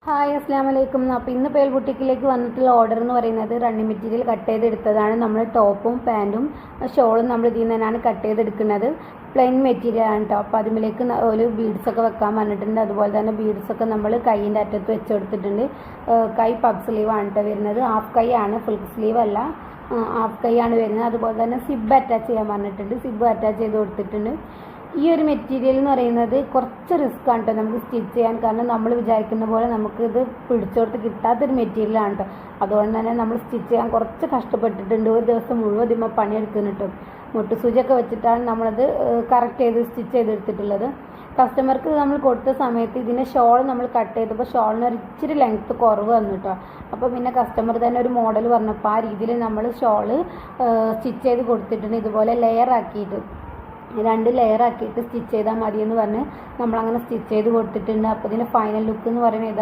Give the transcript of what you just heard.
Hi അസ്സാം വലൈക്കും. അപ്പോൾ ഇന്ന് പേൽ ബുട്ടിക്കിലേക്ക് വന്നിട്ടുള്ള ഓർഡർ എന്ന് പറയുന്നത് റണ്ണിങ് മെറ്റീരിയൽ കട്ട് ചെയ്തെടുത്തതാണ്. നമ്മൾ ടോപ്പും പാൻറ്റും ഷോളും നമ്മൾ ഇതിൽ നിന്നാണ് കട്ട് ചെയ്തെടുക്കുന്നത്. പ്ലെയിൻ മെറ്റീരിയൽ ആണ് കേട്ടോ. അപ്പോൾ അതിലേക്ക് ഒരു ബീഡ്സൊക്കെ വെക്കാൻ പറഞ്ഞിട്ടുണ്ട്. അതുപോലെ തന്നെ ബീഡ്സൊക്കെ നമ്മൾ കൈയിൻ്റെ അറ്റത്ത് വെച്ച് കൊടുത്തിട്ടുണ്ട്. കൈ പഫ് സ്ലീവാണ് കേട്ടോ വരുന്നത്. ഹാഫ് കൈ ആണ്, ഫുൾ സ്ലീവ് അല്ല, ഹാഫ് കൈ ആണ് വരുന്നത്. അതുപോലെ തന്നെ സിബ് അറ്റാച്ച് ചെയ്യാൻ പറഞ്ഞിട്ടുണ്ട്. സിബ് അറ്റാച്ച് ചെയ്ത് കൊടുത്തിട്ടുണ്ട്. ഈ ഒരു മെറ്റീരിയൽ എന്ന് പറയുന്നത് കുറച്ച് റിസ്ക് ആണ് കേട്ടോ നമുക്ക് സ്റ്റിച്ച് ചെയ്യാൻ. കാരണം നമ്മൾ വിചാരിക്കുന്ന പോലെ നമുക്കിത് പിടിച്ചോടത്ത് കിട്ടാത്തൊരു മെറ്റീരിയലാണ് കേട്ടോ. അതുകൊണ്ട് തന്നെ നമ്മൾ സ്റ്റിച്ച് ചെയ്യാൻ കുറച്ച് കഷ്ടപ്പെട്ടിട്ടുണ്ട്. ഒരു ദിവസം മുഴുവൻ ഇതിമ്മ പണിയെടുക്കുന്നുണ്ട്. മുട്ടുസൂചിയൊക്കെ വെച്ചിട്ടാണ് നമ്മളത് കറക്റ്റ് ചെയ്ത് സ്റ്റിച്ച് ചെയ്തെടുത്തിട്ടുള്ളത്. കസ്റ്റമർക്ക് നമ്മൾ കൊടുത്ത സമയത്ത് ഇതിൻ്റെ ഷോൾ നമ്മൾ കട്ട് ചെയ്തപ്പോൾ ഷോളിന് ഒരു ഇച്ചിരി ലെങ്ത്ത് കുറവ് വന്നു കേട്ടോ. അപ്പോൾ പിന്നെ കസ്റ്റമർ തന്നെ ഒരു മോഡൽ പറഞ്ഞപ്പോൾ ആ രീതിയിൽ നമ്മൾ ഷോള് സ്റ്റിച്ച് ചെയ്ത് കൊടുത്തിട്ടുണ്ട്. ഇതുപോലെ ലെയർ ആക്കിയിട്ട് 2 ലെയർ ആക്കിയിട്ട് സ്റ്റിച്ച് ചെയ്താൽ മതിയെന്ന് പറഞ്ഞ് നമ്മളങ്ങനെ സ്റ്റിച്ച് ചെയ്ത് കൊടുത്തിട്ടുണ്ട്. അപ്പോൾ ഇതിൻ്റെ ഫൈനൽ ലുക്ക് എന്ന് പറയുന്നത്